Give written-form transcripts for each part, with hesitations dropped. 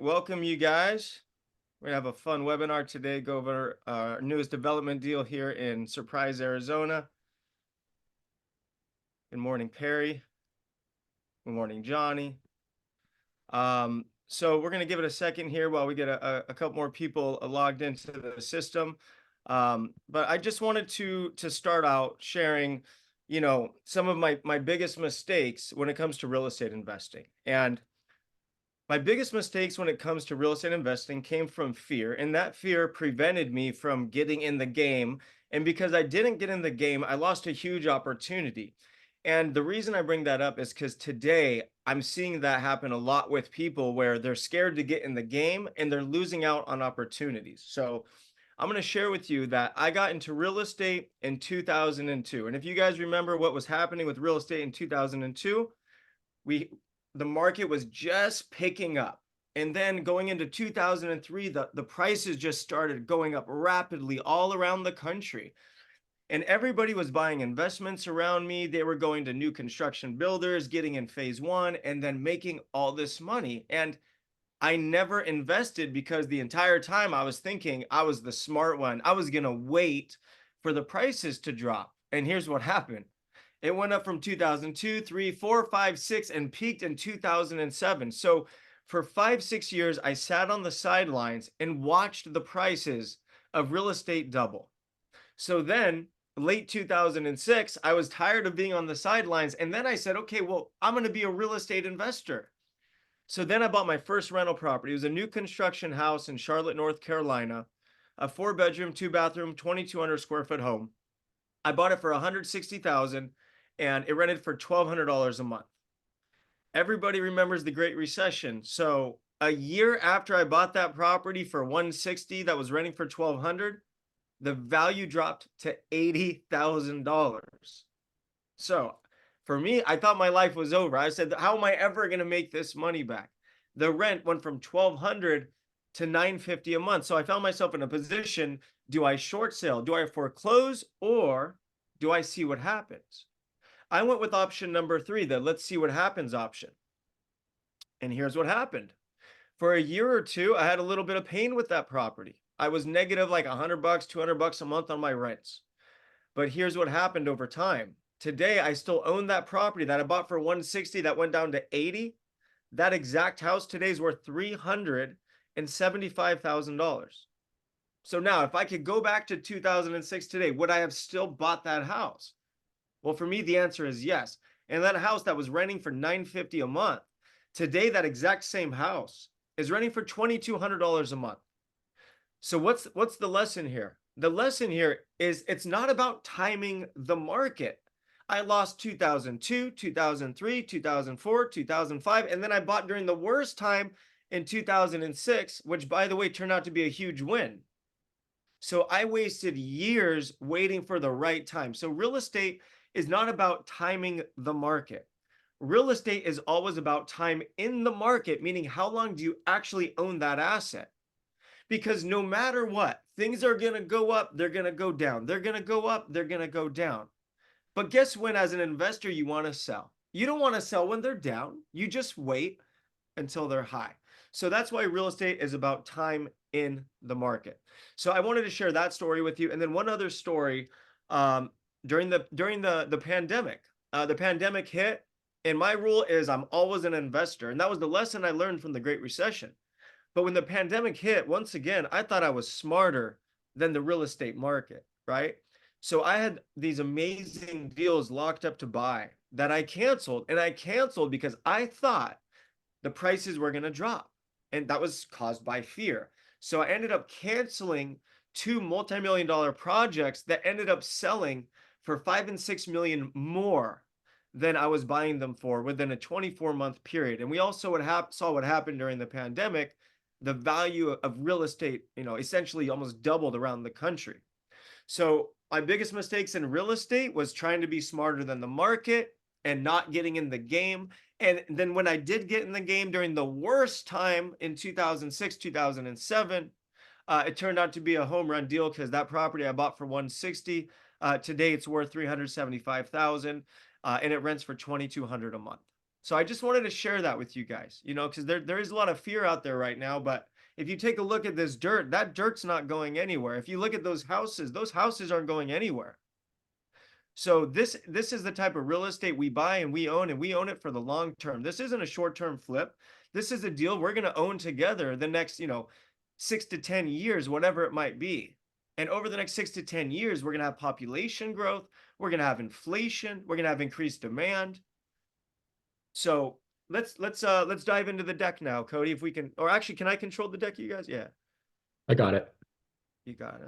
welcome you guys. We're gonna have a fun webinar today. Go over our newest development deal here in Surprise, Arizona. Good morning, Perry. Good morning, Johnny. So we're gonna give it a second here while we get a couple more people logged into the system. But I just wanted to start out sharing, some of my biggest mistakes when it comes to real estate investing. And my biggest mistakes when it comes to real estate investing came from fear, and that fear prevented me from getting in the game. And because I didn't get in the game, I lost a huge opportunity. And the reason I bring that up is because today I'm seeing that happen a lot with people where they're scared to get in the game and they're losing out on opportunities. So I'm going to share with you that I got into real estate in 2002. And if you guys remember what was happening with real estate in 2002, we the market was just picking up. And then going into 2003, the prices just started going up rapidly all around the country. And everybody was buying investments around me. They were going to new construction builders, getting in phase one, and then making all this money. And I never invested because the entire time I was thinking I was the smart one. I was going to wait for the prices to drop. And here's what happened. It went up from 2002, 3, 4, 5, 6, and peaked in 2007. So for 5, 6 years, I sat on the sidelines and watched the prices of real estate double. So then, late 2006, I was tired of being on the sidelines. And then I said, okay, well, I'm going to be a real estate investor. So then I bought my first rental property. It was a new construction house in Charlotte, North Carolina, a 4-bedroom, 2-bathroom, 2,200 square foot home. I bought it for 160,000 and it rented for $1,200 a month. Everybody remembers the Great Recession. So a year after I bought that property for 160 that was renting for 1,200, the value dropped to $80,000. So for me, I thought my life was over. I said, how am I ever going to make this money back? The rent went from 1,200 to 950 a month. So I found myself in a position, do I short sale? Do I foreclose or do I see what happens? I went with option number 3, the let's see what happens option. And here's what happened. For a year or two, I had a little bit of pain with that property. I was negative like $100, $200 a month on my rents. But here's what happened over time. Today, I still own that property that I bought for 160 that went down to 80. That exact house today is worth $375,000. So now, if I could go back to 2006 today, would I have still bought that house? Well, for me, the answer is yes. And that house that was renting for $950 a month, today that exact same house is renting for $2,200 a month. So what's the lesson here? The lesson here is it's not about timing the market. I lost 2002, 2003, 2004, 2005, and then I bought during the worst time in 2006, which by the way turned out to be a huge win. So I wasted years waiting for the right time. So real estate is not about timing the market. Real estate is always about time in the market, meaning how long do you actually own that asset? Because no matter what, things are going to go up, they're going to go down. They're going to go up, they're going to go down. But guess when, as an investor, you want to sell? You don't want to sell when they're down. You just wait until they're high. So that's why real estate is about time in the market. So I wanted to share that story with you. And then one other story, during the pandemic. The pandemic hit, and my rule is I'm always an investor. And that was the lesson I learned from the Great Recession. But when the pandemic hit, once again, I thought I was smarter than the real estate market, right? So I had these amazing deals locked up to buy that I canceled. And I canceled because I thought the prices were going to drop. And that was caused by fear. So I ended up canceling 2 multi-million-dollar projects that ended up selling for 5 and 6 million more than I was buying them for within a 24-month period. And we also saw what happened during the pandemic. The value of real estate, essentially almost doubled around the country. So my biggest mistakes in real estate was trying to be smarter than the market and not getting in the game. And then when I did get in the game during the worst time in 2006, 2007, it turned out to be a home run deal because that property I bought for 160. Today it's worth 375,000, and it rents for 2,200 a month. So I just wanted to share that with you guys, because there is a lot of fear out there right now. But if you take a look at this dirt, that dirt's not going anywhere. If you look at those houses aren't going anywhere. So this is the type of real estate we buy and we own it for the long term. This isn't a short-term flip. This is a deal we're going to own together the next, 6 to 10 years, whatever it might be. And over the next 6 to 10 years, we're going to have population growth, we're going to have inflation, we're going to have increased demand. So let's dive into the deck now, Cody, if we can. Or actually, can I control the deck, you guys? Yeah, I got it. you got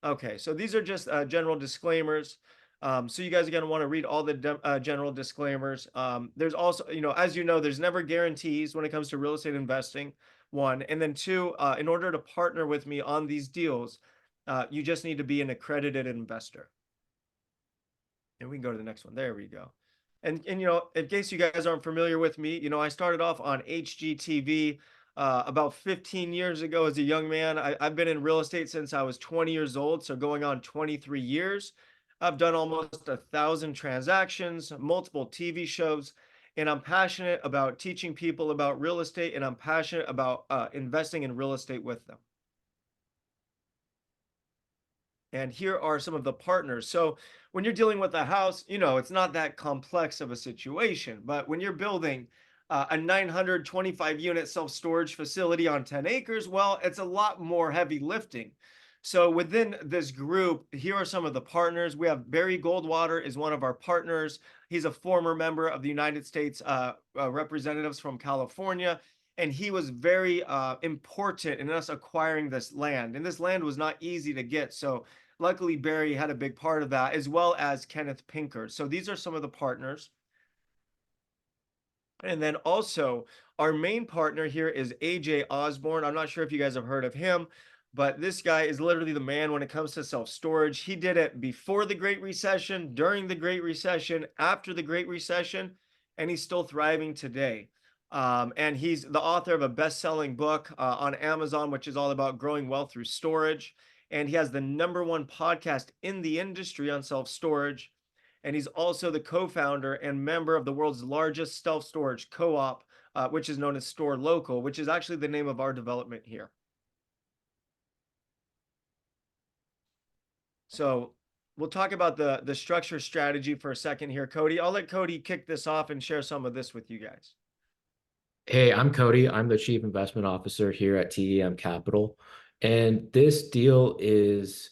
Okay, so these are just general disclaimers. So you guys are going to want to read all the general disclaimers. There's also, as you know, there's never guarantees when it comes to real estate investing. One, and then two, in order to partner with me on these deals, you just need to be an accredited investor. And we can go to the next one. There we go. And in case you guys aren't familiar with me, I started off on HGTV about 15 years ago as a young man. I've been in real estate since I was 20 years old, so going on 23 years. I've done almost 1,000 transactions, multiple TV shows, and I'm passionate about teaching people about real estate, and I'm passionate about investing in real estate with them. And here are some of the partners. So when you're dealing with a house, it's not that complex of a situation. But when you're building a 925 unit self storage facility on 10 acres, well, it's a lot more heavy lifting. So within this group, here are some of the partners. We have Barry Goldwater is one of our partners. He's a former member of the United States Representatives from California. And he was very important in us acquiring this land. And this land was not easy to get. So luckily, Barry had a big part of that, as well as Kenneth Pinker. So these are some of the partners. And then also, our main partner here is AJ Osborne. I'm not sure if you guys have heard of him, but this guy is literally the man when it comes to self-storage. He did it before the Great Recession, during the Great Recession, after the Great Recession, and he's still thriving today. And he's the author of a best-selling book on Amazon, which is all about growing wealth through storage. And he has the #1 podcast in the industry on self-storage. And he's also the co-founder and member of the world's largest self-storage co-op, which is known as Storelocal, which is actually the name of our development here. So we'll talk about the structure strategy for a second here, Cody. I'll let Cody kick this off and share some of this with you guys. Hey, I'm Cody. I'm the Chief Investment Officer here at TEM Capital. And this deal is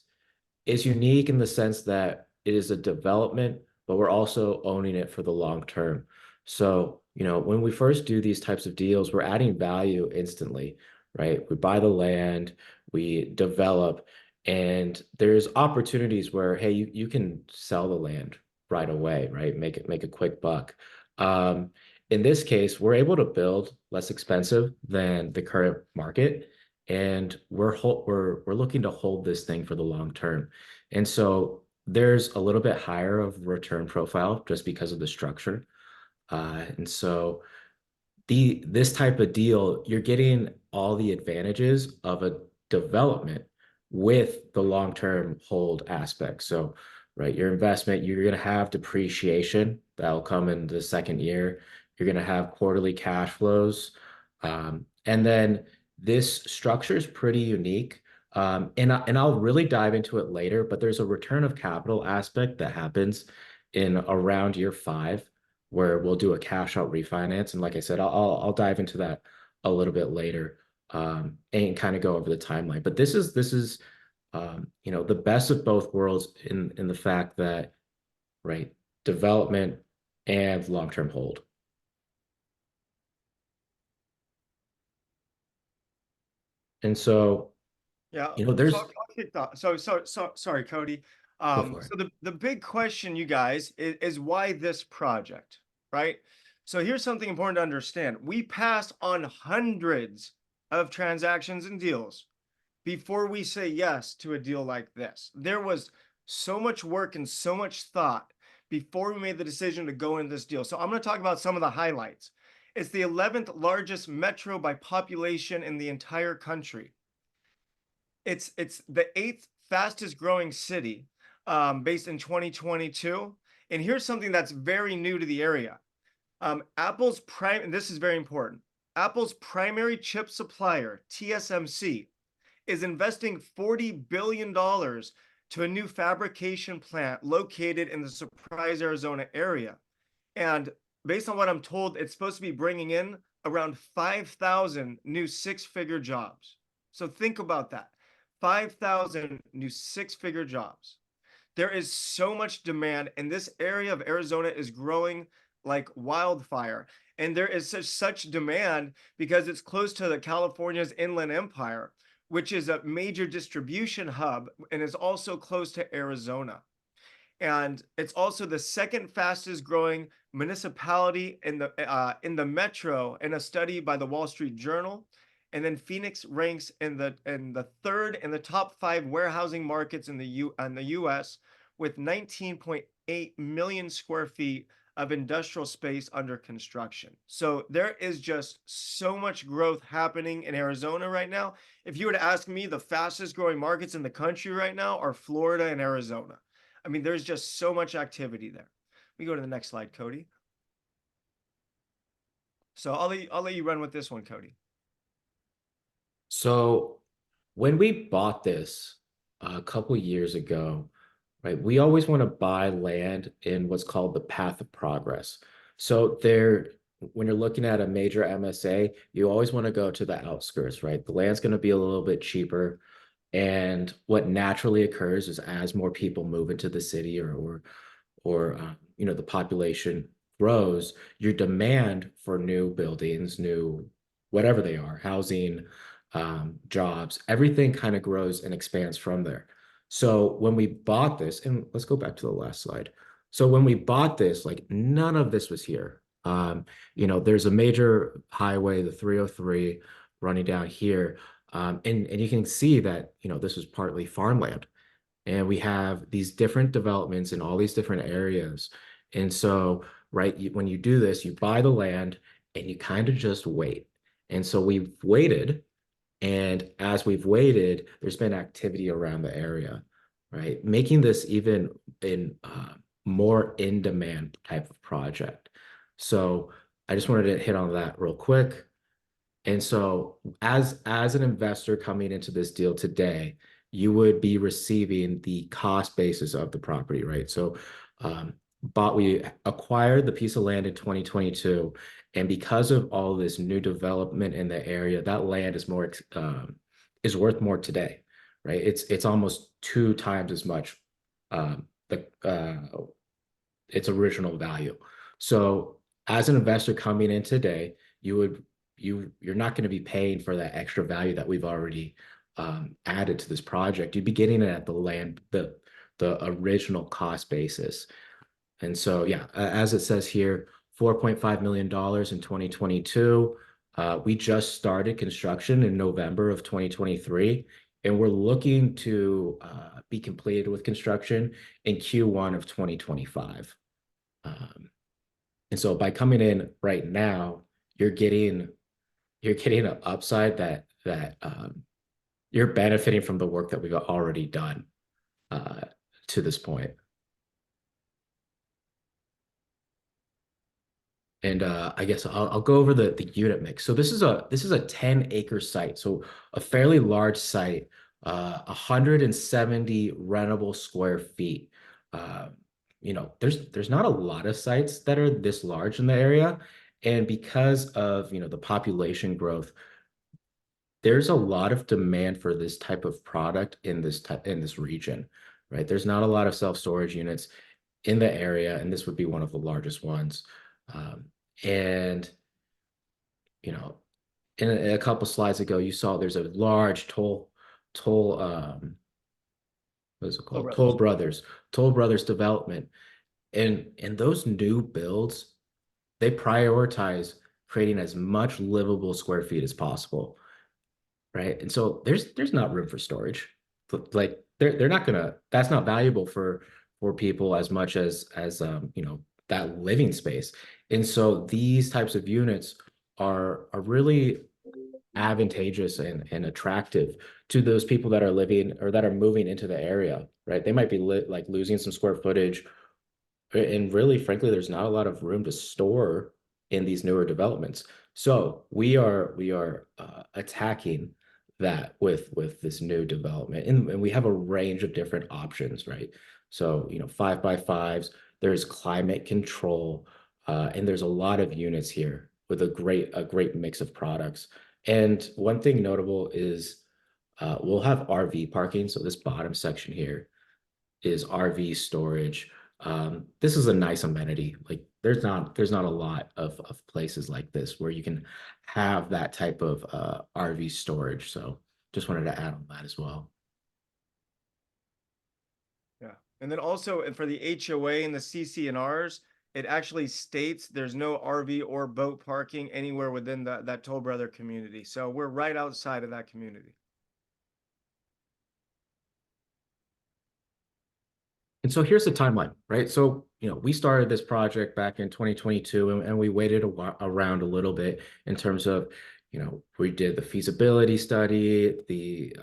unique in the sense that it is a development, but we're also owning it for the long term. So, when we first do these types of deals, we're adding value instantly, right? We buy the land, we develop, and there's opportunities where, hey, you can sell the land right away, right? Make a quick buck. In this case, we're able to build less expensive than the current market, and we're looking to hold this thing for the long term. And so there's a little bit higher of return profile just because of the structure. And so this type of deal, you're getting all the advantages of a development with the long-term hold aspect. So, right, your investment, you're going to have depreciation that'll come in the second year. You're going to have quarterly cash flows. And then this structure is pretty unique. And I'll really dive into it later, but there's a return of capital aspect that happens in around year 5 where we'll do a cash out refinance. And like I said, I'll dive into that a little bit later, and kind of go over the timeline. But this is the best of both worlds in the fact that, right, development and long-term hold. And so, Yeah, so there's I'll kick off. So sorry, Cody. go for it. So the big question, you guys, is why this project, right? So here's something important to understand. We pass on hundreds of transactions and deals before we say yes to a deal like this. There was so much work and so much thought before we made the decision to go in this deal. So I'm going to talk about some of the highlights. It's the 11th largest metro by population in the entire country. It's the 8th fastest growing city, based in 2022. And here's something that's very new to the area. Apple's prime, and this is very important. Apple's primary chip supplier, TSMC, is investing $40 billion to a new fabrication plant located in the Surprise, Arizona area. And based on what I'm told, it's supposed to be bringing in around 5,000 new six-figure jobs. So think about that. 5,000 new six-figure jobs. There is so much demand, and this area of Arizona is growing like wildfire. And there is such demand because it's close to the California's Inland Empire, which is a major distribution hub and is also close to Arizona. And it's also the second fastest growing municipality in the metro in a study by the Wall Street Journal. And then Phoenix ranks in the third in the top five warehousing markets in the U.S. with 19.8 million square feet of industrial space under construction. So there is just so much growth happening in Arizona right now. If you were to ask me, the fastest growing markets in the country right now are Florida and Arizona. I mean, there's just so much activity there. We go to the next slide, Cody. So I'll let you run with this one, Cody. So when we bought this a couple years ago, right, we always want to buy land in what's called the path of progress. So there, when you're looking at a major MSA, you always want to go to the outskirts, right? The land's going to be a little bit cheaper. And what naturally occurs is as more people move into the city or the population grows, your demand for new buildings, new whatever they are, housing, jobs, everything kind of grows and expands from there. So when we bought this, and let's go back to the last slide. So when we bought this, like none of this was here. There's a major highway, the 303, running down here. And you can see that, this was partly farmland. And we have these different developments in all these different areas. And so, right, when you do this, you buy the land and you kind of just wait. And so we've waited. And as we've waited, there's been activity around the area, right? Making this even in more in demand type of project. So I just wanted to hit on that real quick. And so as an investor coming into this deal today, you would be receiving the cost basis of the property, right? So we acquired the piece of land in 2022, and because of all this new development in the area, that land is worth more today, right? It's almost two times as much the its original value. So as an investor coming in today, you're not going to be paying for that extra value that we've already added to this project. You'd be getting it at the original cost basis. And so, yeah, as it says here, $4.5 million in 2022. We just started construction in November of 2023, and we're looking to be completed with construction in Q1 of 2025. And so by coming in right now, you're getting an upside that you're benefiting from the work that we've already done uh, to this point. And I guess I'll go over the unit mix. So this is a 10-acre site, so a fairly large site, 170 rentable square feet. Uh, there's not a lot of sites that are this large in the area, and because of the population growth, there's a lot of demand for this type of product in this region, right? There's not a lot of self-storage units in the area, and this would be one of the largest ones. And you know, in a couple slides ago, you saw there's a large toll what is it Oh, called? brothers. Toll Brothers development. And those new builds, they prioritize creating as much livable square feet as possible, right? And so there's not room for storage. Like they're not gonna that's not valuable for people as much as that living space. And so these types of units are really advantageous and attractive to those people that are living or that are moving into the area, right? They might be like losing some square footage, and really, frankly, there's not a lot of room to store. in these newer developments. So we are attacking that with this new development, and we have a range of different options, right? So, 5x5s, there's climate control, and there's a lot of units here with a great mix of products. And one thing notable is we'll have RV parking. So this bottom section here is RV storage. This is a nice amenity. Like there's not a lot of places like this where you can have that type of RV storage. So just wanted to add on that as well. Yeah. And then also for the HOA and the CC&Rs, it actually states there's no RV or boat parking anywhere within that Toll Brother community. So we're right outside of that community. And so here's the timeline, right? So, we started this project back in 2022, and we waited around a little bit in terms of, we did the feasibility study, the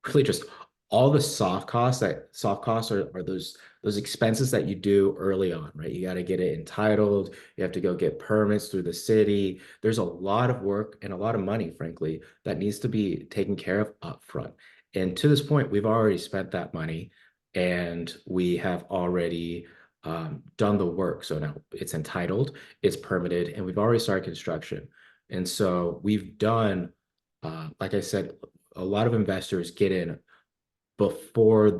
really just all the soft costs are those expenses that you do early on, right? You got to get it entitled, you have to go get permits through the city. There's a lot of work and a lot of money, frankly, that needs to be taken care of upfront. And to this point, we've already spent that money and we have already done the work. So now it's entitled, it's permitted, and we've already started construction. And so we've done, like I said, a lot of investors get in before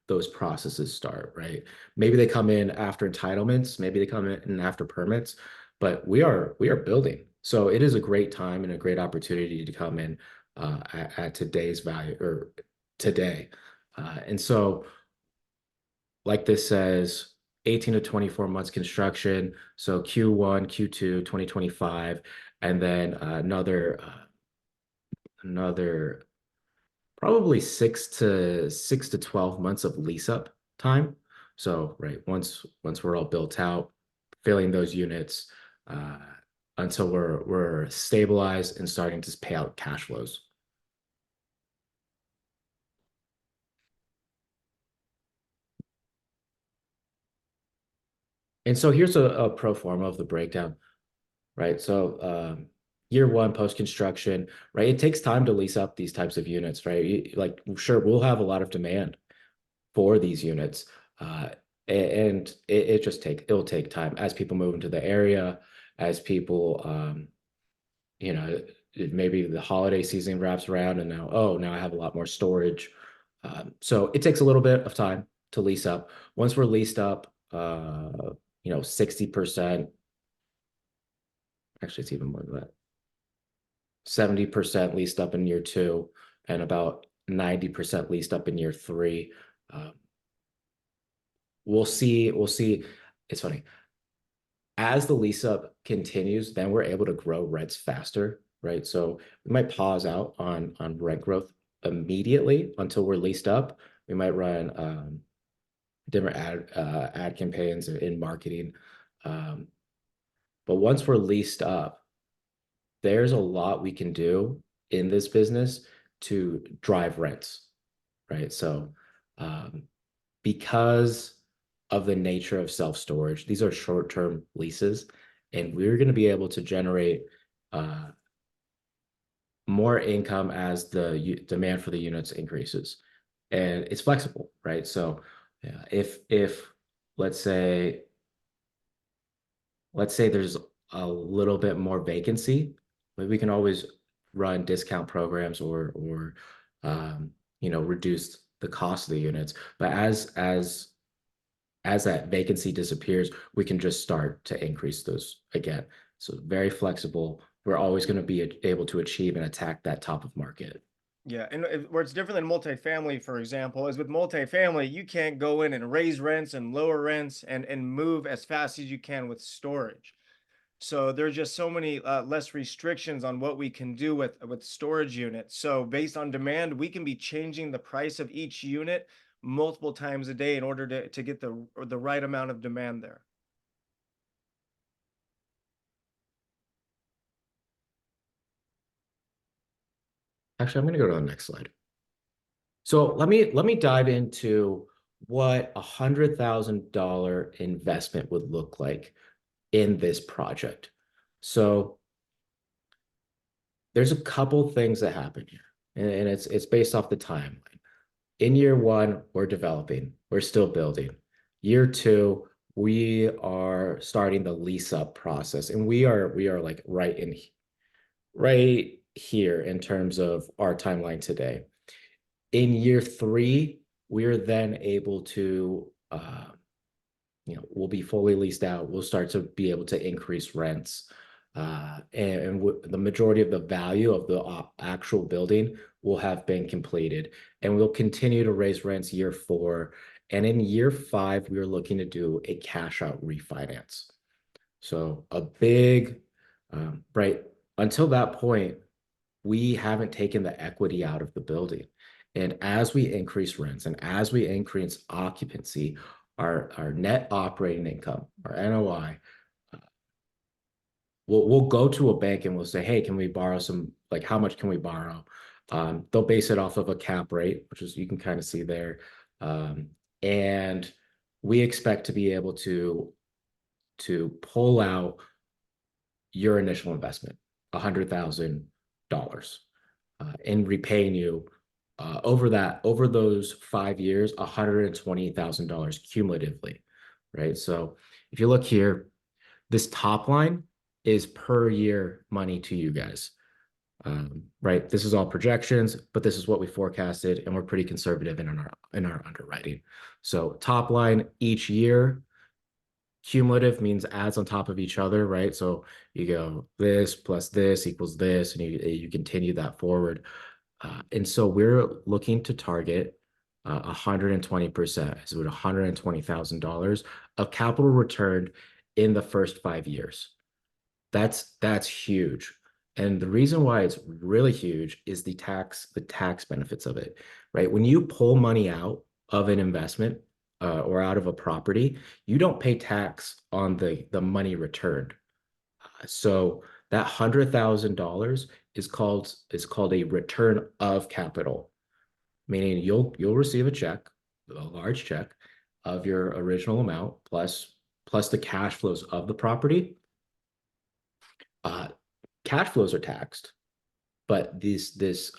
those processes start, right? Maybe they come in after entitlements, maybe they come in after permits, but we are building. So it is a great time and a great opportunity to come in at today's value or today. And so, like this says, 18 to 24 months construction. So Q1, Q2, 2025, and then another probably 6 to 12 months of lease up time. So, right, once we're all built out, filling those units uh, until we're stabilized and starting to pay out cash flows. And so here's a pro forma of the breakdown, right? So year one post construction, right? It takes time to lease up these types of units, right? Like, sure, we'll have a lot of demand for these units. Uh, and it'll take time as people move into the area, as people, maybe the holiday season wraps around and now I have a lot more storage. So it takes a little bit of time to lease up. Once we're leased up, 60%, actually it's even more than that, 70% leased up in year two and about 90% leased up in year three. Um, we'll see. It's funny. As the lease up continues, then we're able to grow rents faster, right? So we might pause out on rent growth immediately until we're leased up. We might run different ad campaigns in marketing. Um, but once we're leased up, there's a lot we can do in this business to drive rents, right? So um, because of the nature of self-storage, these are short-term leases, and we're going to be able to generate uh, more income as the demand for the units increases. And it's flexible, right? So yeah, if let's say let's say there's a little bit more vacancy, but we can always run discount programs or reduce the cost of the units. But as that vacancy disappears, we can just start to increase those again. So very flexible. We're always going to be able to achieve and attack that top of market. Yeah, and where it's different than multifamily, for example, is with multifamily, you can't go in and raise rents and lower rents and move as fast as you can with storage. So there's just so many less restrictions on what we can do with storage units. So based on demand, we can be changing the price of each unit multiple times a day in order to get the right amount of demand there. Actually, I'm going to go to the next slide. So let me dive into what $100,000 investment would look like in this project. So there's a couple things that happen here, and it's based off the timeline. In year one, we're developing, we're still building. Year two, we are starting the lease up process, and we are like right here in terms of our timeline today. In year three, we're then able to we'll be fully leased out. We'll start to be able to increase rents. The majority of the value of the actual building will have been completed. And we'll continue to raise rents year four. And in year five, we are looking to do a cash out refinance. So a big, right, until that point, we haven't taken the equity out of the building. And as we increase rents and as we increase occupancy, our net operating income, our NOI, we'll go to a bank and we'll say, hey, can we borrow some, like how much can we borrow? They'll base it off of a cap rate, which is you can kind of see there. And we expect to be able to pull out your initial investment, $100,000, in repaying you over those 5 years, $120,000 cumulatively, right? So if you look here, this top line is per year money to you guys, right? This is all projections, but this is what we forecasted, and we're pretty conservative in our underwriting. So top line each year, cumulative means adds on top of each other, right? So you go this plus this equals this, and you continue that forward. And so we're looking to target 120%, so with $120,000 of capital returned in the first 5 years. That's huge. And the reason why it's really huge is the tax benefits of it, right? When you pull money out of an investment or out of a property, you don't pay tax on the money returned. So that $100,000 is called a return of capital, meaning you'll receive a check, a large check of your original amount plus the cash flows of the property. Uh, Cash flows are taxed, but this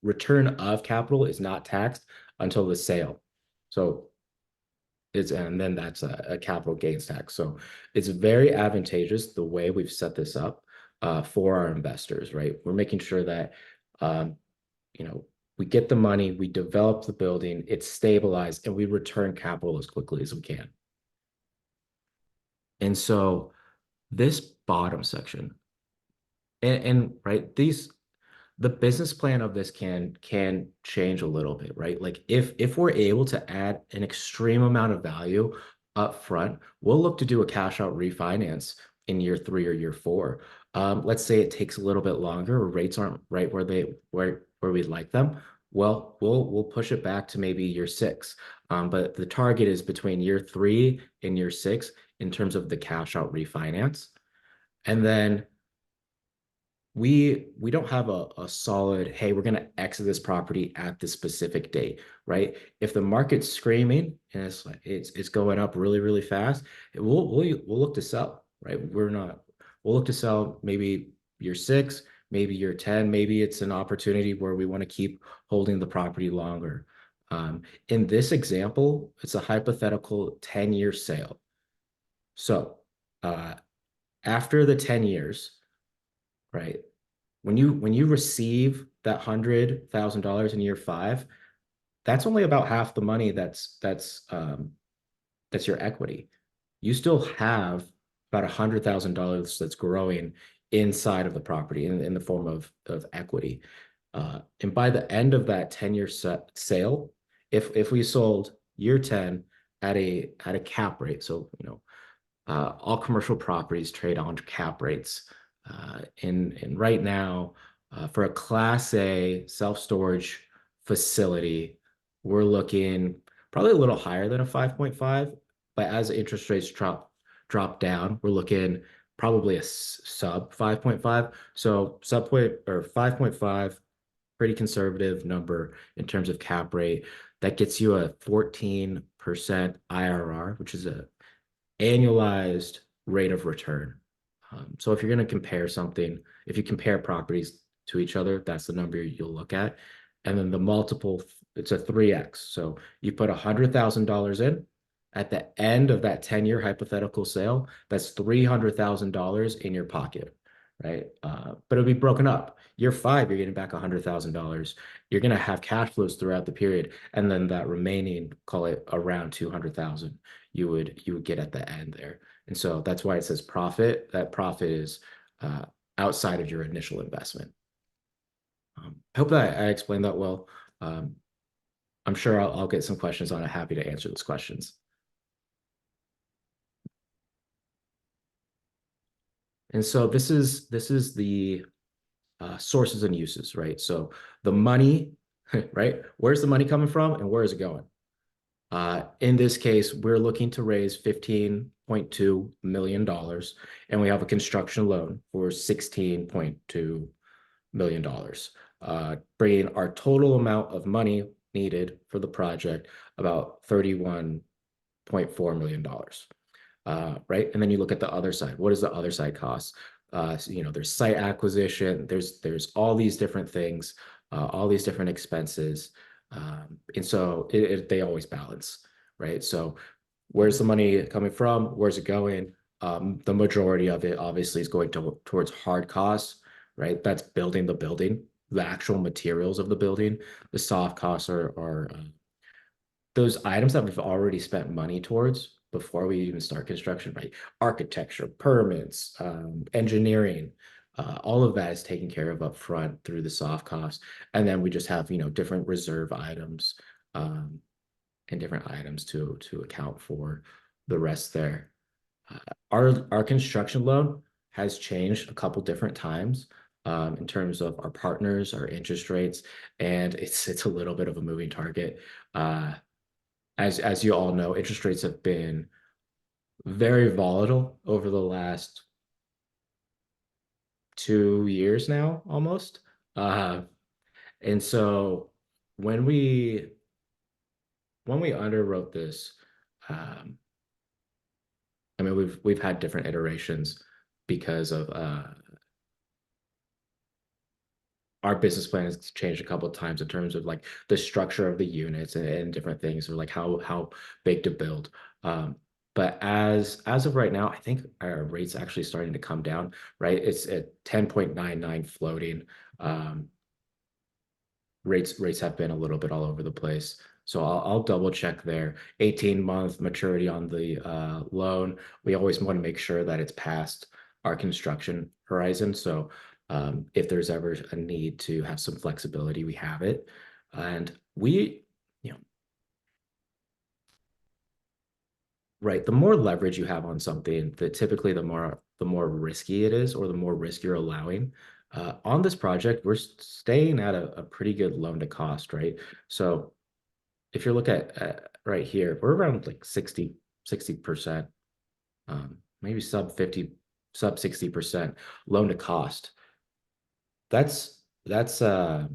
return of capital is not taxed until the sale. So and then that's a capital gains tax. So it's very advantageous the way we've set this up for our investors, right? We're making sure that um, we get the money, we develop the building, it's stabilized, and we return capital as quickly as we can. And so this bottom section, and right, the business plan of this can change a little bit, right? Like if we're able to add an extreme amount of value up front, we'll look to do a cash out refinance in year three or year four. Let's say it takes a little bit longer, or rates aren't right where we'd like them. Well, we'll push it back to maybe year six. But the target is between year three and year six in terms of the cash out refinance. And then we don't have a solid, hey, we're going to exit this property at this specific date, right? If the market's screaming and it's going up really, really fast, we'll look to sell, right? We'll look to sell maybe year six, maybe year 10, maybe it's an opportunity where we want to keep holding the property longer. In this example, it's a hypothetical 10-year sale. So after the 10 years, right? When you receive that $100,000 in year five, that's only about half the money that's your equity. You still have about $100,000 that's growing inside of the property in the form of equity. And by the end of that 10-year sale, if we sold year 10 at a cap rate, so all commercial properties trade on cap rates. And right now, for a Class A self-storage facility, we're looking probably a little higher than a 5.5, but as interest rates drop down, we're looking probably a sub 5.5. So sub point or 5.5, pretty conservative number in terms of cap rate. That gets you a 14% IRR, which is a annualized rate of return. So if you're going to compare something, if you compare properties to each other, that's the number you'll look at. And then the multiple, it's a 3x. So you put $100,000 in. At the end of that 10-year hypothetical sale, that's $300,000 in your pocket, right? But it'll be broken up. Year five, you're getting back $100,000. You're going to have cash flows throughout the period, and then that remaining, call it around 200,000, you would get at the end there. And so that's why it says profit. That profit is uh, outside of your initial investment. I hope that I explained that well. Um, I'm sure I'll get some questions on it. Happy to answer those questions. And so this is the sources and uses, right? So the money, right? Where's the money coming from and where is it going? In this case, we're looking to raise $15.2 million, and we have a construction loan for $16.2 million, bringing our total amount of money needed for the project about $31.4 million. Right? And then you look at the other side. What does the other side cost? So, there's site acquisition, there's all these different things, all these different expenses. And so they always balance, right? So where's the money coming from? Where's it going? The majority of it obviously is going towards hard costs, right? That's building the building, the actual materials of the building. The soft costs are those items that we've already spent money towards before we even start construction, right? Architecture, permits, engineering, all of that is taken care of up front through the soft costs. And then we just have, different reserve items, and different items to account for the rest there. Uh, our construction loan has changed a couple different times, in terms of our partners, our interest rates, and it's a little bit of a moving target. As you all know, interest rates have been very volatile over the last 2 years now, almost. Uh, and so when we when we underwrote this, um, I mean we've had different iterations because of our business plan has changed a couple of times in terms of like the structure of the units and different things, or like how big to build. Um, but as of right now, I think our rate's actually starting to come down, right? It's at 10.99 floating. Um, rates have been a little bit all over the place. So I'll double check there. 18-month maturity on the loan. We always want to make sure that it's past our construction horizon. So if there's ever a need to have some flexibility, we have it. And you know, right, the more leverage you have on something, typically the more risky it is, or the more risk you're allowing. On this project, we're staying at a pretty good loan to cost, right? So if you look at right here, we're around like 60%, maybe sub 60% loan to cost. That's that's uh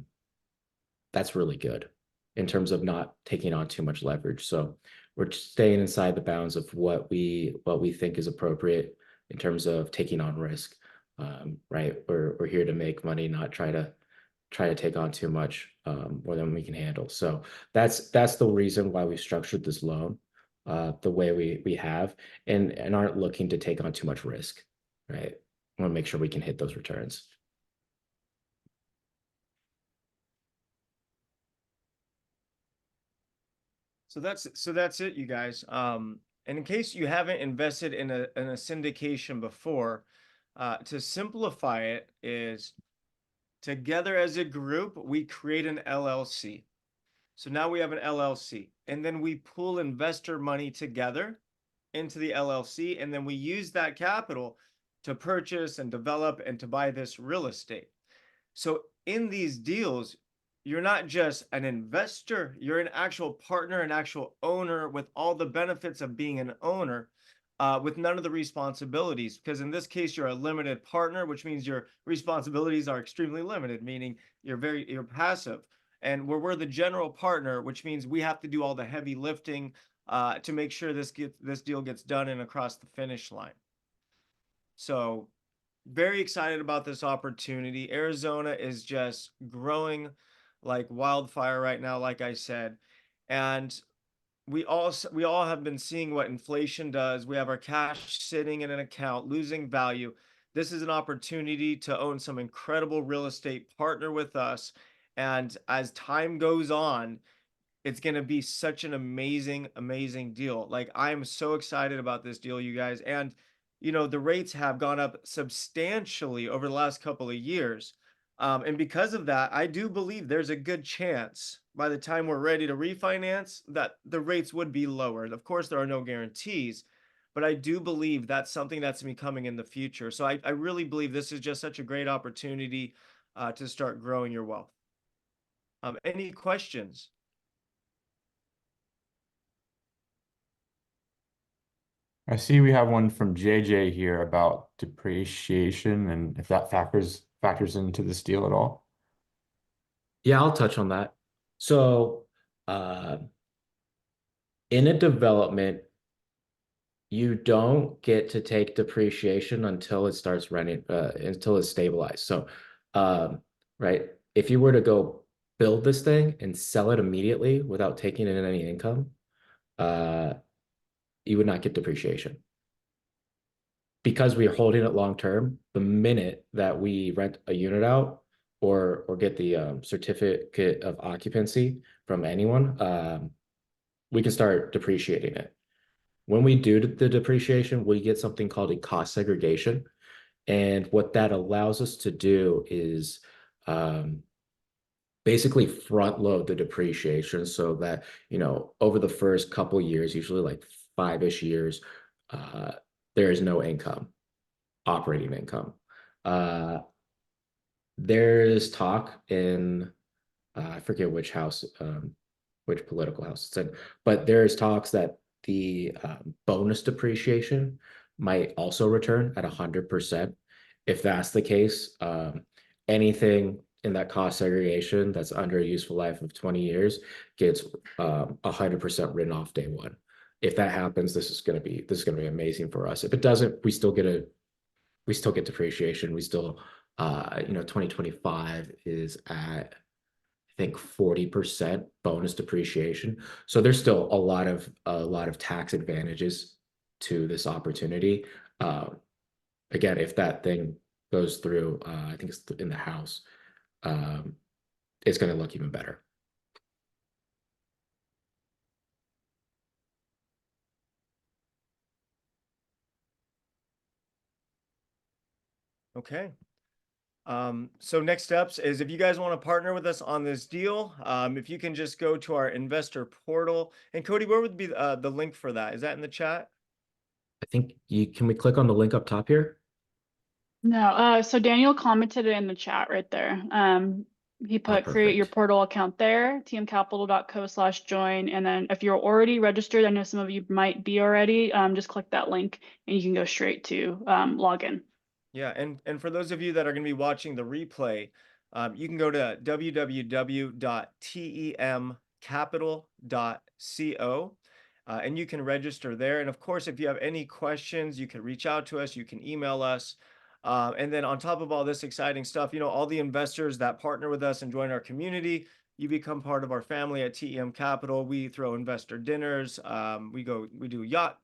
that's really good in terms of not taking on too much leverage. So we're staying inside the bounds of what we think is appropriate in terms of taking on risk. Right? We're here to make money, not try to take on too much, more than we can handle. So that's the reason why we structured this loan the way we have, and aren't looking to take on too much risk. Right? Want to make sure we can hit those returns. So that's it, you guys. And in case you haven't invested in a syndication before, to simplify it is together as a group, we create an LLC. So now we have an LLC, and then we pool investor money together into the LLC, and then we use that capital to purchase and develop and to buy this real estate. So in these deals, you're not just an investor, you're an actual partner, an actual owner with all the benefits of being an owner, with none of the responsibilities. Because in this case, you're a limited partner, which means your responsibilities are extremely limited, meaning you're passive. And where we're the general partner, which means we have to do all the heavy lifting to make sure this deal gets done and across the finish line. So very excited about this opportunity. Arizona is just growing like wildfire right now, like I said. And we all have been seeing what inflation does. We have our cash sitting in an account, losing value. This is an opportunity to own some incredible real estate, partner with us. And as time goes on, it's going to be such an amazing, amazing deal. Like, I am so excited about this deal, you guys. And, the rates have gone up substantially over the last couple of years. And because of that, I do believe there's a good chance by the time we're ready to refinance that the rates would be lower. Of course, there are no guarantees, but I do believe that's something that's going to be coming in the future. So I really believe this is just such a great opportunity to start growing your wealth. Any questions? I see we have one from JJ here about depreciation and if that factors into this deal at all. Yeah, I'll touch on that. So, uh, in a development, you don't get to take depreciation until it starts running, until it's stabilized. So, um, right, if you were to go build this thing and sell it immediately without taking in any income, uh, you would not get depreciation. Because we are holding it long term, the minute that we rent a unit out or get the certificate of occupancy from anyone, we can start depreciating it. When we do the depreciation, we get something called a cost segregation. And what that allows us to do is um, basically front load the depreciation so that, over the first couple years, usually like 5-ish years, uh, there is no income, operating income. Uh, there is talk in I forget which house, which political house it's in, but there's talks that the bonus depreciation might also return at 100%. If that's the case, anything in that cost segregation that's under a useful life of 20 years gets 100% written off day one. If that happens, this is gonna be amazing for us. If it doesn't, we still get depreciation. We still 2025 is at I think 40% bonus depreciation. So there's still a lot of tax advantages to this opportunity. Uh, Again, if that thing goes through, I think it's in the House, um, it's going to look even better. Okay. So next steps is if you guys want to partner with us on this deal, if you can just go to our investor portal. And Cody, where would be the link for that? Is that in the chat? I think can we click on the link up top here? No, so Daniel commented it in the chat right there. He Oh, put create your perfect. portal account there, tmcapital.co/join. And then if you're already registered, I know some of you might be already, just click that link and you can go straight to login. Yeah, and for those of you that are going to be watching the replay, you can go to www.temcapital.co, and you can register there. And of course, if you have any questions, you can reach out to us. You can email us. And then on top of all this exciting stuff, all the investors that partner with us and join our community, you become part of our family at TEM Capital. We throw investor dinners. We do yacht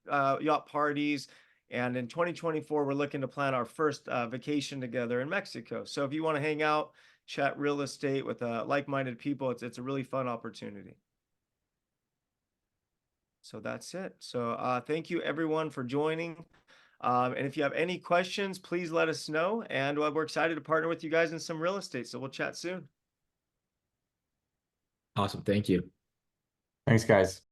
parties. And in 2024, we're looking to plan our first vacation together in Mexico. So if you want to hang out, chat real estate with like-minded people, it's a really fun opportunity. So that's it. So thank you everyone for joining. And if you have any questions, please let us know. And we're excited to partner with you guys in some real estate. So we'll chat soon. Awesome. Thank you. Thanks, guys.